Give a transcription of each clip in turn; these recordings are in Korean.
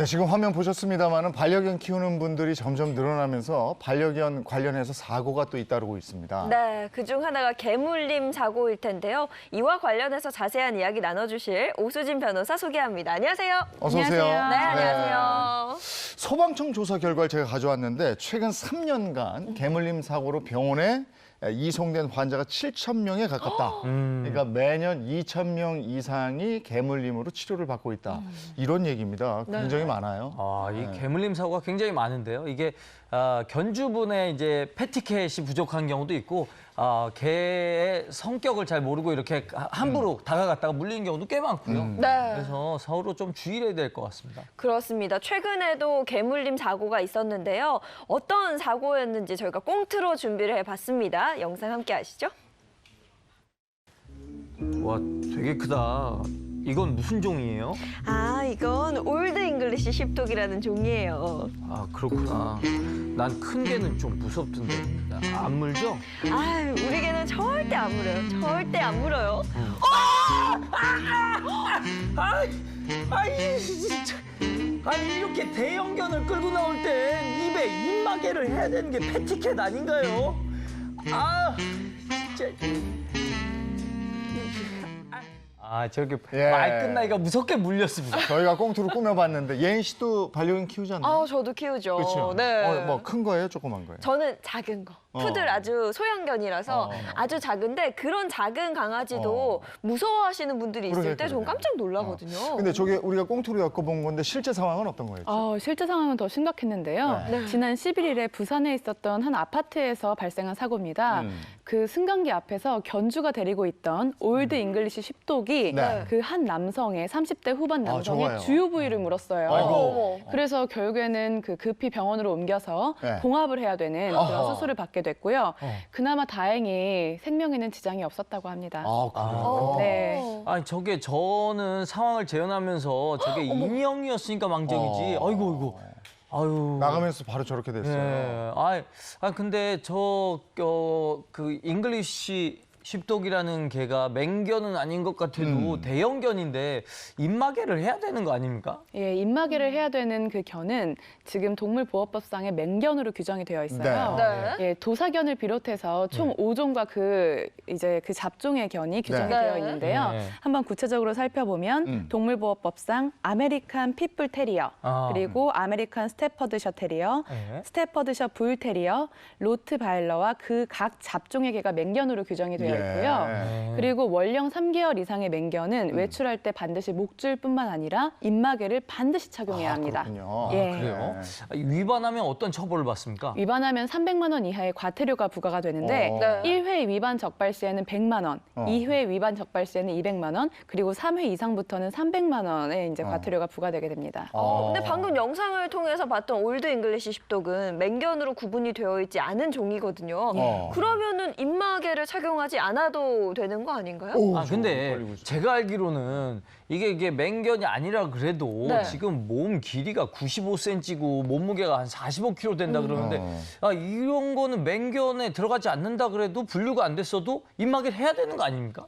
네, 지금 화면 보셨습니다마는 반려견 키우는 분들이 점점 늘어나면서 반려견 관련해서 사고가 또 잇따르고 있습니다. 네, 그중 하나가 개물림 사고일 텐데요. 이와 관련해서 자세한 이야기 나눠주실 오수진 변호사 소개합니다. 안녕하세요. 어서 오세요. 네, 안녕하세요. 소방청 조사 결과를 제가 가져왔는데 최근 3년간 개물림 사고로 병원에 이송된 환자가 7,000명에 가깝다. 그러니까 매년 2,000명 이상이 개물림으로 치료를 받고 있다. 이런 얘기입니다. 굉장히 많아요. 이 개물림 사고가 굉장히 많은데요. 이게 견주분의 이제 패티켓이 부족한 경우도 있고 개의 성격을 잘 모르고 이렇게 함부로 다가갔다가 물리는 경우도 꽤 많고요. 네. 그래서 서로 좀 주의해야 될 것 같습니다. 그렇습니다. 최근에도 개물림 사고가 있었는데요. 어떤 사고였는지 저희가 꽁트로 준비를 해봤습니다. 영상 함께 하시죠. 와, 되게 크다. 이건 무슨 종이에요? 아, 이건 올드 잉글리시 십독이라는 종이에요. 아, 그렇구나. 난 큰 개는 좀 무섭던데. 안 물죠? 아, 우리 개는 절대 안 물어요. 절대 안 물어요. 아이, 진짜. 아니, 이렇게 대형견을 끌고 나올 땐 입에 입마개를 해야 되는 게 패티켓 아닌가요? 아, 진짜. 저렇게 예. 말 끝나기가 무섭게 물렸습니다. 저희가 꽁트로 꾸며봤는데 예인 씨도 반려견 키우지 않나요? 저도 키우죠. 그렇죠. 네. 뭐 큰 거예요, 조그만 거예요? 저는 작은 거. 푸들 아주 소형견이라서 아주 작은데 그런 작은 강아지도 무서워하시는 분들이 있을 때 전 깜짝 놀라거든요. 근데 저게 우리가 꽁트로 엮어본 건데 실제 상황은 어떤 거였죠? 실제 상황은 더 심각했는데요. 네. 지난 11일에 부산에 있었던 한 아파트에서 발생한 사고입니다. 그 승강기 앞에서 견주가 데리고 있던 올드 잉글리시 십독이 네. 그 한 남성의 30대 후반 좋아요. 남성의 주요 부위를 물었어요. 아이고. 그래서 결국에는 그 급히 병원으로 옮겨서 네. 봉합을 해야 되는 그런 어허. 수술을 받게 됐고요. 그나마 다행히 생명에는 지장이 없었다고 합니다. 그래요? 네. 아니, 저는 상황을 재현하면서 저게 인형이었으니까 망정이지. 어. 아이고. 아유. 나가면서 바로 저렇게 됐어요. 네. 근데 그 잉글리시 십독이라는 개가 맹견은 아닌 것 같아도 대형견인데 입마개를 해야 되는 거 아닙니까? 예, 입마개를 해야 되는 그 견은 지금 동물보호법상에 맹견으로 규정이 되어 있어요. 네. 예, 도사견을 비롯해서 총 5종과 그 잡종의 견이 규정이 네. 되어 있는데요. 네. 한번 구체적으로 살펴보면 동물보호법상 아메리칸 핏불 테리어, 그리고 아메리칸 스테퍼드셔 테리어, 네. 스테퍼드셔 불 테리어, 로트바일러와 그 각 잡종의 개가 맹견으로 규정이 되어 있고요. 그리고 원령 3개월 이상의 맹견은 외출할 때 반드시 목줄뿐만 아니라 입마개를 반드시 착용해야 합니다. 그렇군요. 예. 그래요? 위반하면 어떤 처벌을 받습니까? 위반하면 300만 원 이하의 과태료가 부과가 되는데 네. 1회 위반 적발 시에는 100만 원, 2회 위반 적발 시에는 200만 원, 그리고 3회 이상부터는 300만 원의 이제 과태료가 부과되게 됩니다. 근데 방금 영상을 통해서 봤던 올드 잉글리시 십독은 맹견으로 구분이 되어 있지 않은 종이거든요. 그러면은 입마개를 착용하지 않아도 되는 거 아닌가요? 근데 걸리고 있어요. 제가 알기로는 이게 맹견이 아니라 그래도 네. 지금 몸 길이가 95cm고 몸무게가 한 45kg 된다 그러는데 이런 거는 맹견에 들어가지 않는다 그래도 분류가 안 됐어도 입마개를 해야 되는 거 아닙니까?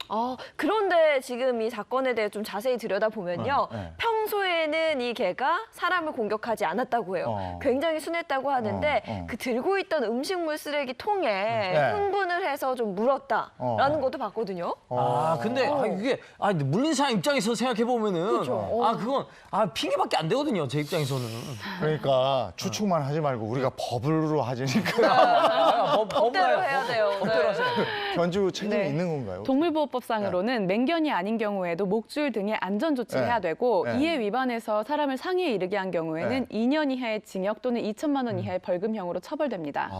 그런데 지금 이 사건에 대해 좀 자세히 들여다보면요. 네. 평소에는 이 개가 사람을 공격하지 않았다고 해요. 굉장히 순했다고 하는데 그 들고 있던 음식물 쓰레기 통에 네. 흥분을 해서 좀 물었다라는 것도 봤거든요. 근데 이게 근데 물린 사람 입장에서 생각해 보면은 그건 핑계밖에 안 되거든요. 제 입장에서는. 그러니까 추측만 하지 말고 우리가 법으로 하자니까. 법대로 해야 돼요. 법대로 네. 하세요. 견주 책임이 네. 있는 건가요? 동물보호법상으로는 맹견이 아닌 경우에도 목줄 등의 안전 조치를 네. 해야 되고 네. 이에 위반해서 사람을 상해에 이르게 한 경우에는 2년 이하의 징역 또는 2천만 원 이하의 벌금형으로 처벌됩니다.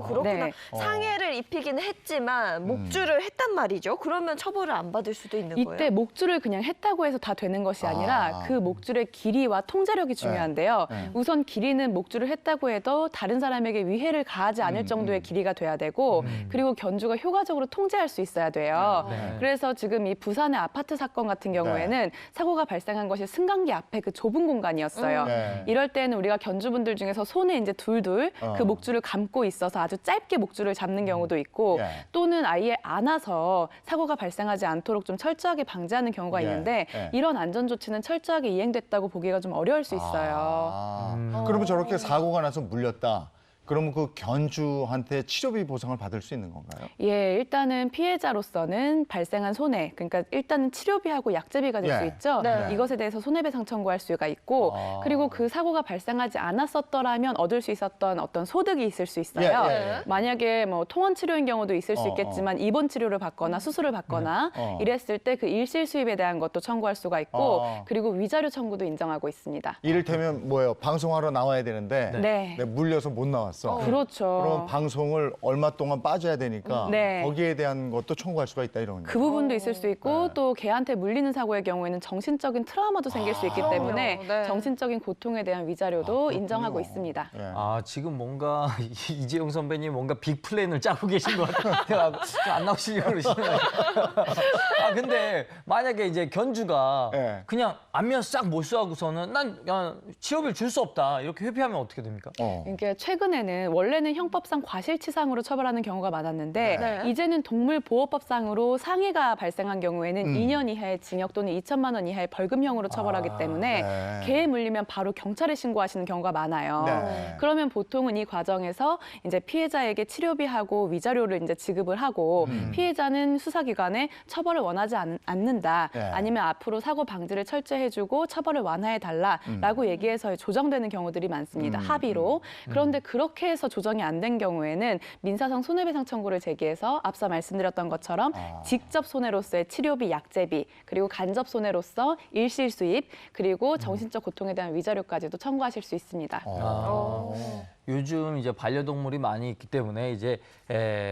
그렇구나. 네. 상해를 입히긴 했지만 목줄을 했단 말이죠. 그러면 처벌을 안 받을 수도 있는 거예요? 이때 목줄을 그냥 했다고 해서 다 되는 것이 아니라 그 목줄의 길이와 통제력이 중요한데요. 우선 길이는 목줄을 했다고 해도 다른 사람에게 위해를 가하지 않을 정도의 길이가 돼야 되고 그리고 견주가 효과적으로 통제할 수 있어야 돼요. 그래서 지금 이 부산의 아파트 사건 같은 경우에는 사고가 발생한 것이 승강기 앞에 그 좁은 공간이었어요. 이럴 때는 우리가 견주분들 중에서 손에 이제 둘둘 그 목줄을 감고 있어서 아주 짧게 목줄을 잡는 경우도 있고 또는 또는 아예 안아서 사고가 발생하지 않도록 좀 철저하게 방지하는 경우가 예, 있는데 예. 이런 안전 조치는 철저하게 이행됐다고 보기가 좀 어려울 수 있어요. 그러면 저렇게 사고가 나서 물렸다. 그러면 그 견주한테 치료비 보상을 받을 수 있는 건가요? 예, 일단은 피해자로서는 발생한 손해, 그러니까 일단은 치료비하고 약제비가 될 수 예. 있죠. 네. 이것에 대해서 손해배상 청구할 수가 있고, 그리고 그 사고가 발생하지 않았었더라면 얻을 수 있었던 어떤 소득이 있을 수 있어요. 예, 예. 만약에 뭐 통원 치료인 경우도 있을 수 어, 있겠지만 입원 치료를 받거나 수술을 받거나 이랬을 때 그 일실 수입에 대한 것도 청구할 수가 있고, 그리고 위자료 청구도 인정하고 있습니다. 이를테면 뭐예요? 방송하러 나와야 되는데 네. 내가 물려서 못 나왔어. 그렇죠. 그러면 방송을 얼마 동안 빠져야 되니까 네. 거기에 대한 것도 청구할 수가 있다 이런 그 거예요. 부분도 있을 수 있고 네. 또 개한테 물리는 사고의 경우에는 정신적인 트라우마도 생길 수 있기 때문에 그럼요. 네. 정신적인 고통에 대한 위자료도 인정하고 있습니다. 예. 아, 지금 뭔가 이재용 선배님 뭔가 빅 플랜을 짜고 계신 것 같아요. 안 나오시려고 그러시나요? 아, 근데 만약에 이제 견주가 예. 그냥 안면 싹 몰수하고서는 난 그냥 치료비를 줄 수 없다. 이렇게 회피하면 어떻게 됩니까? 그러니까 최근에는 원래는 형법상 과실치상으로 처벌하는 경우가 많았는데 네. 이제는 동물보호법상으로 상해가 발생한 경우에는 2년 이하의 징역 또는 2천만 원 이하의 벌금형으로 처벌하기 때문에 네. 개에 물리면 바로 경찰에 신고하시는 경우가 많아요. 네. 그러면 보통은 이 과정에서 이제 피해자에게 치료비하고 위자료를 이제 지급을 하고 피해자는 수사기관에 처벌을 원하지 않는다. 네. 아니면 앞으로 사고 방지를 철저해주고 처벌을 완화해달라라고 얘기해서 조정되는 경우들이 많습니다. 합의로. 그런데 그렇게 해서 조정이 안 된 경우에는 민사상 손해배상 청구를 제기해서 앞서 말씀드렸던 것처럼 직접 손해로서의 치료비, 약제비, 그리고 간접 손해로서 일실 수입, 그리고 정신적 고통에 대한 위자료까지도 청구하실 수 있습니다. 요즘 이제 반려동물이 많이 있기 때문에 이제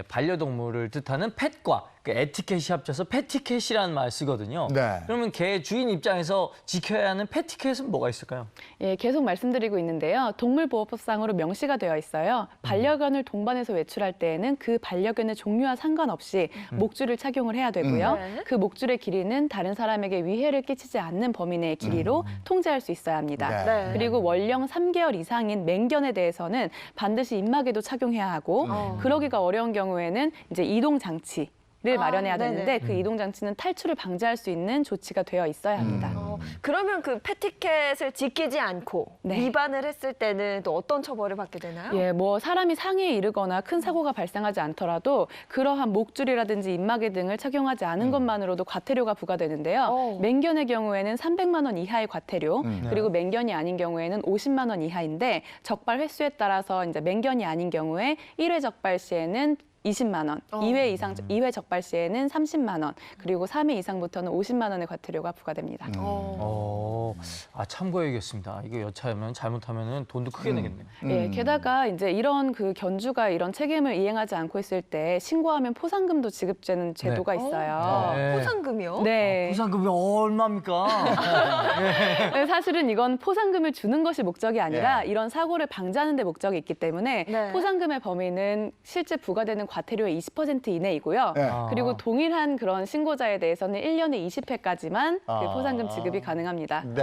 반려동물을 뜻하는 펫과 그 에티켓이 합쳐서 패티켓이라는 말을 쓰거든요. 네. 그러면 개 주인 입장에서 지켜야 하는 패티켓은 뭐가 있을까요? 예, 계속 말씀드리고 있는데요. 동물보호법상으로 명시가 되어 있어요. 반려견을 동반해서 외출할 때에는 그 반려견의 종류와 상관없이 목줄을 착용을 해야 되고요. 네. 그 목줄의 길이는 다른 사람에게 위해를 끼치지 않는 범위 내의 길이로 통제할 수 있어야 합니다. 네. 네. 그리고 원령 3개월 이상인 맹견에 대해서는 반드시 입마개도 착용해야 하고 그러기가 어려운 경우에는 이제 이동 장치 를 마련해야 네네. 되는데 그 이동 장치는 탈출을 방지할 수 있는 조치가 되어 있어야 합니다. 그러면 그 패티켓을 지키지 않고 네. 위반을 했을 때는 또 어떤 처벌을 받게 되나요? 예, 뭐 사람이 상해에 이르거나 큰 사고가 발생하지 않더라도 그러한 목줄이라든지 입마개 등을 착용하지 않은 것만으로도 과태료가 부과되는데요. 맹견의 경우에는 300만 원 이하의 과태료, 그리고 맹견이 아닌 경우에는 50만 원 이하인데 적발 횟수에 따라서 이제 맹견이 아닌 경우에 1회 적발 시에는 20만 원, 2회 적발 시에는 30만 원, 그리고 3회 이상부터는 50만 원의 과태료가 부과됩니다. 참고해야겠습니다. 이거 여차하면 잘못하면 돈도 크게 내겠네요. 예, 게다가 이제 이런 그 견주가 이런 책임을 이행하지 않고 있을 때 신고하면 포상금도 지급되는 제도가 있어요. 네. 포상금이요? 네. 보상금이 얼마입니까? 네, 사실은 이건 포상금을 주는 것이 목적이 아니라 이런 사고를 방지하는 데 목적이 있기 때문에 네. 포상금의 범위는 실제 부과되는 과태료의 20% 이내이고요. 네. 그리고 동일한 그런 신고자에 대해서는 1년에 20회까지만 그 아. 포상금 지급이 가능합니다. 네.